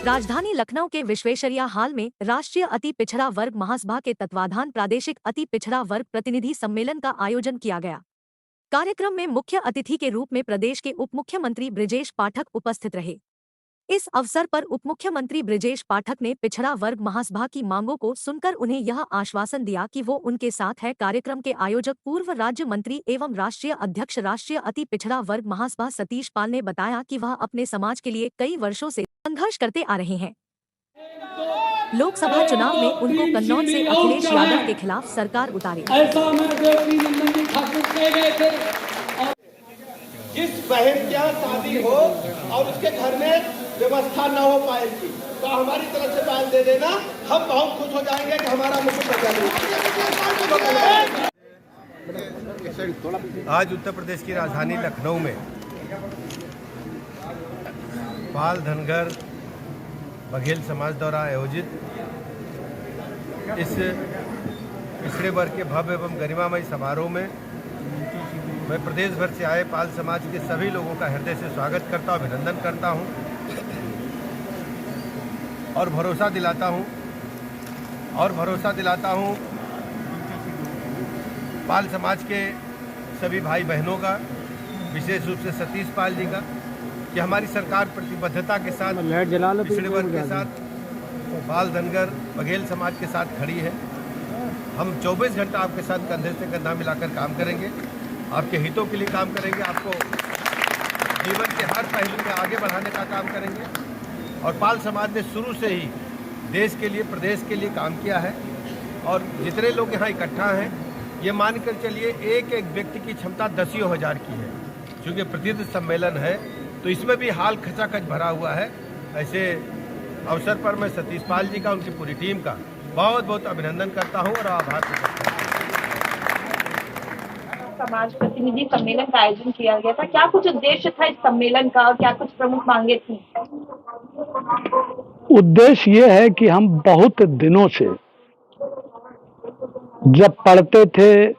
राजधानी लखनऊ के विश्वेश्वरैया हॉल में राष्ट्रीय अति पिछड़ा वर्ग महासभा के तत्वाधान प्रादेशिक अति पिछड़ा वर्ग प्रतिनिधि सम्मेलन का आयोजन किया गया। कार्यक्रम में मुख्य अतिथि के रूप में प्रदेश के उप मुख्यमंत्री बृजेश पाठक उपस्थित रहे। इस अवसर पर उप मुख्यमंत्री बृजेश पाठक ने पिछड़ा वर्ग महासभा की मांगों को सुनकर उन्हें यह आश्वासन दिया कि वो उनके साथ है। कार्यक्रम के आयोजक पूर्व राज्य मंत्री एवं राष्ट्रीय अध्यक्ष राष्ट्रीय अति पिछड़ा वर्ग महासभा सतीश पाल ने बताया कि वह अपने समाज के लिए कई वर्षों से संघर्ष करते आ रहे हैं। लोकसभा चुनाव में उनको कन्नौज से अखिलेश यादव के खिलाफ सरकार उतारी। जिस बहन क्या शादी हो और उसके घर में व्यवस्था न हो पायल की, तो हमारी तरफ से पायल दे देना, हम बहुत खुश हो जाएंगे कि हमारा मुकुट बचा। आज उत्तर प्रदेश की राजधानी लखनऊ में पाल धनगर बघेल समाज द्वारा आयोजित इस पिछड़े वर्ग के भव्य एवं गरिमामय समारोह में मैं प्रदेश भर से आए पाल समाज के सभी लोगों का हृदय से स्वागत करता हूं, अभिनंदन करता हूं और भरोसा दिलाता हूं पाल समाज के सभी भाई बहनों का, विशेष रूप से सतीश पाल जी का, कि हमारी सरकार प्रतिबद्धता के साथ पिछड़े वर्ग के साथ, पाल धनगर बघेल समाज के साथ खड़ी है। हम 24 घंटा आपके साथ कंधे से कंधा मिलाकर काम करेंगे, आपके हितों के लिए काम करेंगे, आपको जीवन के हर पहलू में आगे बढ़ाने का काम करेंगे। और पाल समाज ने शुरू से ही देश के लिए, प्रदेश के लिए काम किया है। और जितने लोग यहाँ इकट्ठा हैं, ये मानकर चलिए एक एक व्यक्ति की क्षमता 10,000 की है। क्योंकि प्रतिनिधि सम्मेलन है तो इसमें भी हाल खचाखच भरा हुआ है। ऐसे अवसर पर मैं सतीश पाल जी का, उनकी पूरी टीम का बहुत बहुत अभिनंदन करता हूँ और आभार प्रकट करता हूँ। समाज प्रतिनिधि सम्मेलन का आयोजन किया गया था, क्या कुछ उद्देश्य था इस सम्मेलन का और क्या कुछ प्रमुख मांगे थी? उद्देश्य ये है कि हम बहुत दिनों से जब पढ़ते थे,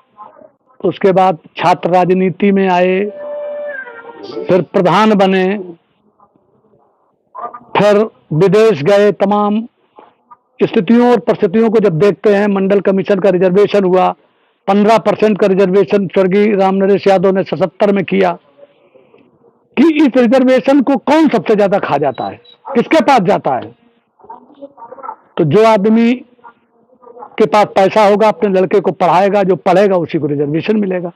उसके बाद छात्र राजनीति में आए, फिर प्रधान बने, फिर विदेश गए, तमाम स्थितियों और परिस्थितियों को जब देखते हैं, मंडल कमीशन का रिजर्वेशन हुआ, 15% का रिजर्वेशन स्वर्गीय रामनरेश यादव ने 77 में किया, कि इस रिजर्वेशन को कौन सबसे ज्यादा खा जाता है, किसके पास जाता है? तो जो आदमी के पास पैसा होगा अपने लड़के को पढ़ाएगा, जो पढ़ेगा उसी को रिजर्वेशन मिलेगा।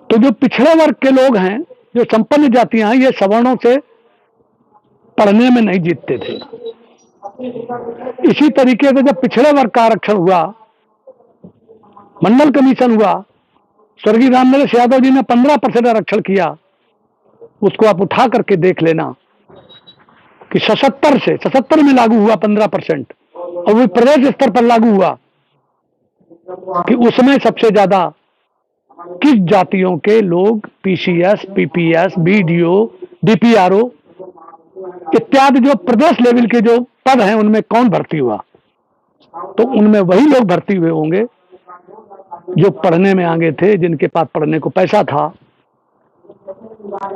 तो जो पिछड़े वर्ग के लोग हैं, जो संपन्न जातियां हैं, ये सवर्णों से पढ़ने में नहीं जीतते थे। इसी तरीके से जब पिछड़े वर्ग का आरक्षण हुआ, मंडल कमीशन हुआ, स्वर्गीय रामनरेश यादव जी ने 15% आरक्षण किया। उसको आप उठा करके देख लेना कि 77 में लागू हुआ 15%, और वो प्रदेश स्तर पर लागू हुआ कि उसमें सबसे ज्यादा किस जातियों के लोग पीसीएस, पीपीएस, बीडीओ, डीपीआरओ इत्यादि जो प्रदेश लेवल के जो पद हैं, उनमें कौन भर्ती हुआ? तो उनमें वही लोग भर्ती हुए होंगे जो पढ़ने में आगे थे, जिनके पास पढ़ने को पैसा था।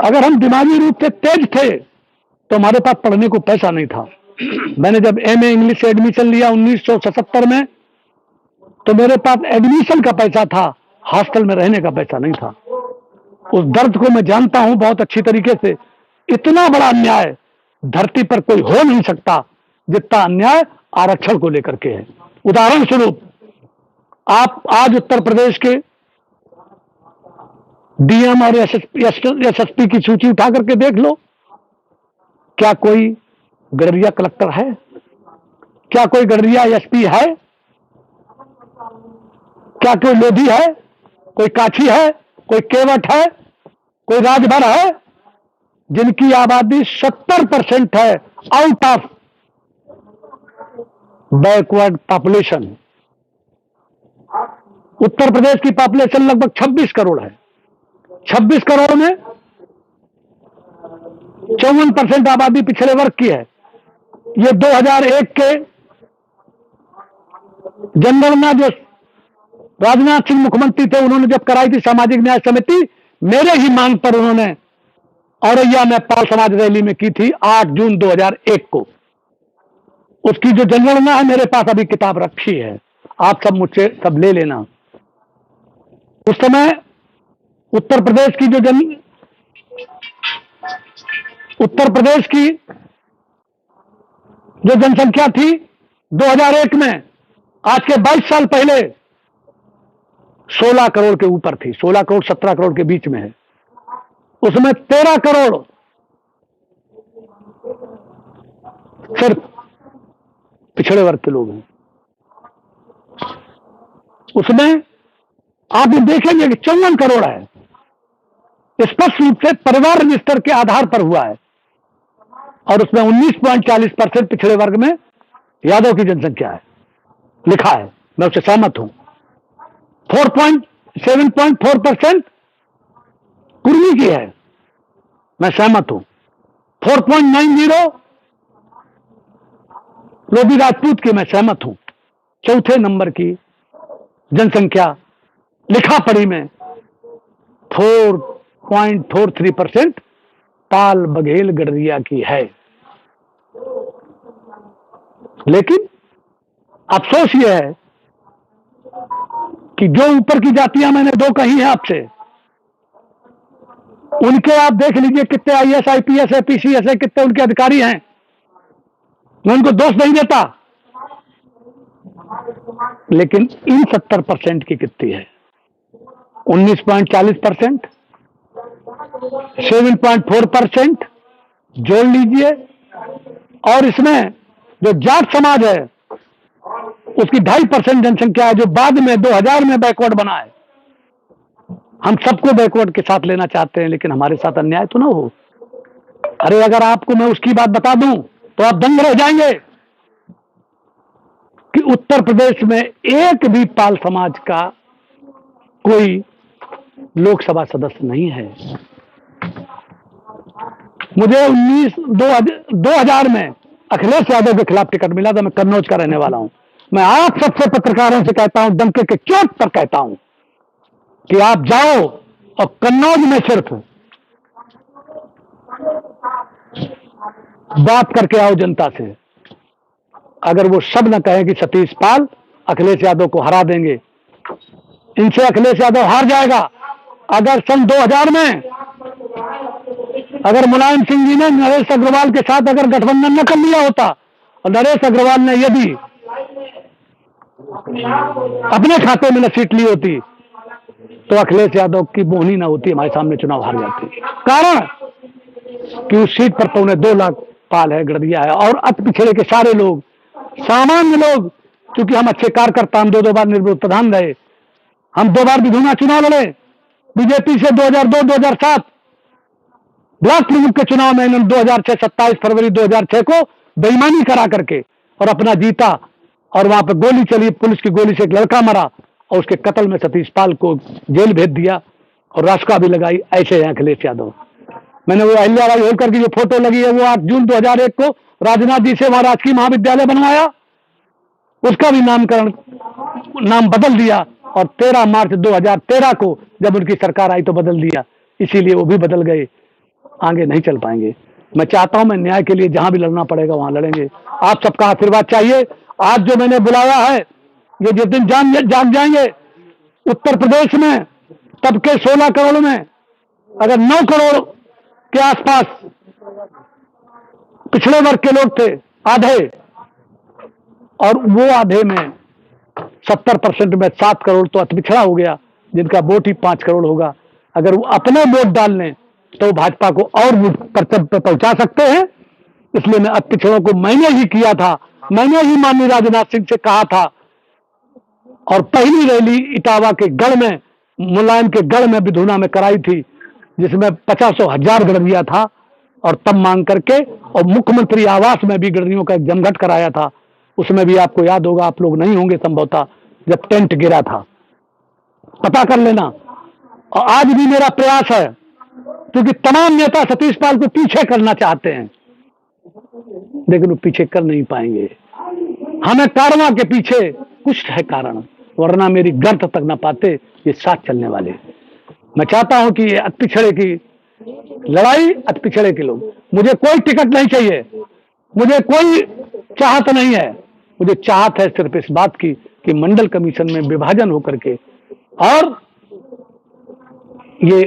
अगर हम दिमागी रूप से तेज थे तो हमारे पास पढ़ने को पैसा नहीं था। मैंने जब एमए इंग्लिश से एडमिशन लिया 1977 में, तो मेरे पास एडमिशन का पैसा था, हॉस्टल में रहने का पैसा नहीं था। उस दर्द को मैं जानता हूं बहुत अच्छी तरीके से। इतना बड़ा अन्याय धरती पर कोई हो नहीं सकता जितना अन्याय आरक्षण को लेकर के है। उदाहरण स्वरूप, आप आज उत्तर प्रदेश के डीएम और एसएसपी की सूची उठा करके देख लो, क्या कोई गडरिया कलेक्टर है? क्या कोई गडरिया एसपी है? क्या कोई लोधी है? कोई काछी है? कोई केवट है? कोई राजभर है? जिनकी आबादी 70% है out of backward population. Uttar Pradesh की पॉपुलेशन लगभग 26 करोड़ है। 26 करोड़ में 54% आबादी पिछड़े वर्ग की है। ये 2001 के जनगणना जो राजनाथ सिंह मुख्यमंत्री थे, उन्होंने जब कराई थी सामाजिक न्याय समिति, मेरे ही मांग पर उन्होंने औरैया में पाल समाज रैली में की थी 8 जून 2001 को। उसकी जो जनगणना है मेरे पास अभी किताब रखी है, आप सब मुझसे सब ले लेना। उस समय उत्तर प्रदेश की जो जनसंख्या थी 2001 में, आज के 22 साल पहले 16 करोड़ के ऊपर थी, 16 करोड़ 17 करोड़ के बीच में है। उसमें 13 करोड़ सिर्फ पिछड़े वर्ग के लोग हैं। उसमें आप देखेंगे कि 54 करोड़ है, स्पष्ट रूप से परिवार रजिस्टर के आधार पर हुआ है, और उसमें 19.40% पिछड़े वर्ग में यादव की जनसंख्या है, लिखा है, मैं उससे सहमत हूं। 7.4% कुर्मी की है, मैं सहमत हूं। 4.90 लोधी राजपूत की, मैं सहमत हूं। चौथे नंबर की जनसंख्या लिखा पढ़ी में 4.43% पाल बघेल गडरिया की है। लेकिन अफसोस यह है कि जो ऊपर की जातियां मैंने दो कही है आपसे, उनके आप देख लीजिए कितने आईएएस आईपीएस है, पीसीएस है, कितने उनके अधिकारी हैं। मैं उनको दोष नहीं देता, लेकिन इन 70% की कितनी है? 19.40%, 7.4% जोड़ लीजिए, और इसमें जो जाट समाज है उसकी 2.5% जनसंख्या है, जो बाद में 2000 में बैकवर्ड बना है। हम सबको बैकवर्ड के साथ लेना चाहते हैं, लेकिन हमारे साथ अन्याय तो ना हो। अरे अगर आपको मैं उसकी बात बता दूं तो आप दंग रह जाएंगे कि उत्तर प्रदेश में एक भी पाल समाज का कोई लोकसभा सदस्य नहीं है। मुझे 2000 में अखिलेश यादव के खिलाफ टिकट मिला था। मैं कन्नौज का रहने वाला हूं। मैं आप सबसे पत्रकारों से कहता हूं, डंके के चोट पर कहता हूं कि आप जाओ और कन्नौज में सिर्फ बात करके आओ जनता से। अगर वो सब न कहें कि सतीश पाल अखिलेश यादव को हरा देंगे, इनसे अखिलेश यादव हार जाएगा। अगर सन 2000 में अगर मुलायम सिंह जी ने नरेश अग्रवाल के साथ अगर गठबंधन न कर लिया होता और नरेश अग्रवाल ने यदि अपने खाते में न सीट ली होती तो अखिलेश यादव की बोहनी ना होती, हमारे सामने चुनाव हार जाती। कारण कि उस सीट पर तो उन्हें 2 लाख पाल है, गड़दिया है, और अति पिछड़े के सारे लोग, सामान्य लोग, क्योंकि हम अच्छे कार्यकर्ता, हम 2 बार निर्विरोध प्रधान रहे, हम 2 बार विधानसभा चुनाव लड़े बीजेपी से 2002-2007, ब्लॉक प्रमुख के चुनाव में इन्होंने 2006 27 फरवरी 2006 को बेईमानी करा करके और अपना जीता, और वहां पर गोली चली, पुलिस की गोली से एक लड़का मरा और उसके कत्ल में सतीश पाल को जेल भेज दिया और रास्का भी लगाई। ऐसे हैं अखिलेश यादव। मैंने वो अहिल्याबाई होलकर की जो फोटो लगी है वो 8 जून 2001 को राजनाथ जी से वहां राजकीय महाविद्यालय बनवाया, उसका भी नाम बदल दिया, और 13 मार्च 2013 को जब उनकी सरकार आई तो बदल दिया। इसीलिए वो भी बदल गए, आगे नहीं चल पाएंगे। मैं चाहता हूं मैं न्याय के लिए जहां भी लड़ना पड़ेगा वहां लड़ेंगे। आप सबका आशीर्वाद चाहिए। आज जो मैंने बुलाया है, ये जिस दिन जाग जाएंगे उत्तर प्रदेश में, तब के 16 करोड़ में अगर 9 करोड़ के आसपास पिछड़े वर्ग के लोग थे, आधे, और वो आधे में 70% में 7 करोड़ तो अति पिछड़ा हो गया, जिनका वोट ही 5 करोड़ होगा। अगर वो अपने वोट डाल लें तो भाजपा को और कर्तव्य पर पहुंचा सकते हैं। इसलिए मैं अति पिछड़ों को मैंने ही किया था, मैंने ही माननीय राजनाथ सिंह से कहा था, और पहली रैली इटावा के गढ़ में, मुलायम के गढ़ में, विधुना में कराई थी, जिसमें 50,000 गडरिया था, और तब मांग करके, और मुख्यमंत्री आवास में भी गडरियों का एक जमघट कराया था। उसमें भी आपको याद होगा, आप लोग नहीं होंगे संभवतः, जब टेंट गिरा था, पता कर लेना। और आज भी मेरा प्रयास है, क्योंकि तमाम नेता सतीश पाल को पीछे करना चाहते हैं, लेकिन वो पीछे कर नहीं पाएंगे। हमें कारवां के पीछे कुछ है कारण, वरना मेरी गर्त तक न पाते ये साथ चलने वाले। मैं चाहता हूं कि ये पिछड़े की लड़ाई अति पिछड़े के लोग। मुझे कोई टिकट नहीं चाहिए, मुझे कोई चाहत नहीं है, मुझे चाहत है सिर्फ इस बात की कि मंडल कमीशन में विभाजन होकर के और ये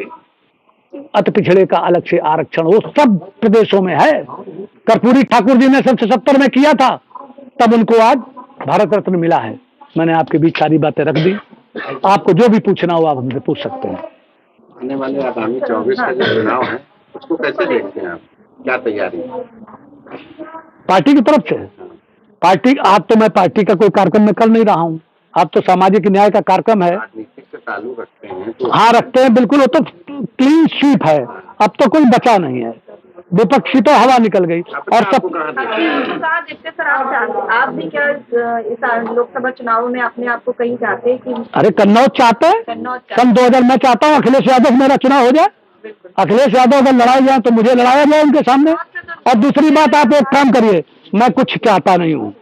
अति पिछड़े का अलग से आरक्षण वो सब प्रदेशों में है। कर्पूरी ठाकुर जी ने 1970 में किया था, तब उनको आज भारत रत्न मिला है। मैंने आपके बीच सारी बातें रख दी, आपको जो भी पूछना हो आप हमसे पूछ सकते हैं। आने वाले आगामी 24 का जो चुनाव है उसको कैसे देखते हैं आप, क्या तैयारी पार्टी की तरफ से? पार्टी आज तो मैं पार्टी का कोई कार्यक्रम में कर नहीं रहा हूँ, अब तो सामाजिक न्याय का कार्यक्रम है। राजनीति से ताल्लुक रखते हैं तो हाँ रखते हैं, बिल्कुल, वो तो क्लीन स्वीप है, अब तो कोई बचा नहीं है, विपक्षी तो हवा निकल गई। और सब देखते सर आप भी क्या इस लोकसभा चुनाव में अपने आप को कहीं चाहते हैं कि अरे कन्नौज चाहते हैं, सन 2000 मैं चाहता हूँ अखिलेश यादव मेरा चुनाव हो जाए, अखिलेश यादव अगर लड़ाए जाए तो मुझे लड़ाया जाए उनके सामने। और दूसरी बात, आप एक काम करिए, मैं कुछ चाहता नहीं हूँ,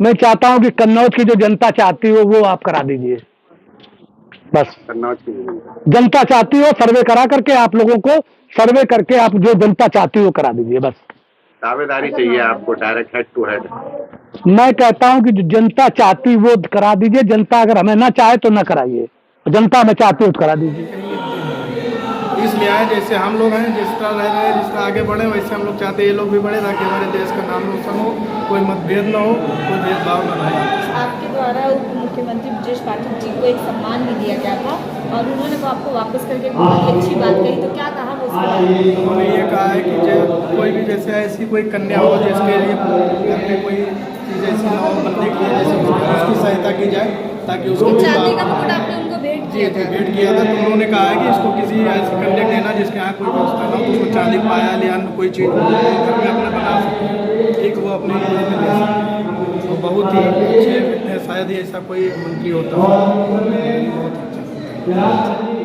मैं चाहता हूँ कि कन्नौज की जो जनता चाहती हो वो आप करा दीजिए, बस। कन्नौज की जनता चाहती हो सर्वे करा करके आप लोगों को सर्वे करके आप जो जनता चाहती हो करा दीजिए, बस। दावेदारी चाहिए आपको, डायरेक्ट हेड टू हेड। मैं कहता हूं कि जो जनता चाहती वो करा दीजिए, जनता अगर हमें ना चाहे तो ना कराइए, जनता हमें चाहती हो तो करा दीजिए। इसलिए आए जैसे हम लोग हैं, जिस तरह रह रहे हैं, जिस तरह आगे बढ़े वैसे हम लोग चाहते हैं ये लोग भी बढ़े, ताकि हमारे देश का नाम रोशन हो, कोई मतभेद ना हो, कोई भेदभाव ना रहे। आपके द्वारा उप मुख्यमंत्री ब्रजेश पाठक जी को एक सम्मान भी दिया गया था और उन्होंने वो आपको वापस करके बहुत ही अच्छी बात कही, तो क्या कहा वो उसके बारे में? उन्होंने ये कहा है कि कोई भी जैसे ऐसी कोई कन्या हो जिसके लिए घर में कोई चीज़ ऐसी ना हो बनने के लिए, जैसे उसकी सहायता की जाए ताकि उसको चांदी का मुकुट आपने उनको भेंट किया था? भेंट किया था, तो उन्होंने कहा है कि इसको किसी ऐसी कन्या देना जिसके यहाँ कोई व्यवस्था ना हो, उसको चांदी पाया या अन्य कोई चीज़ घर में अपना बना सके, एक वो अपने में ले सके, तो बहुत ही अच्छे, शायद ही ऐसा कोई मंत्री होता है, बहुत अच्छा।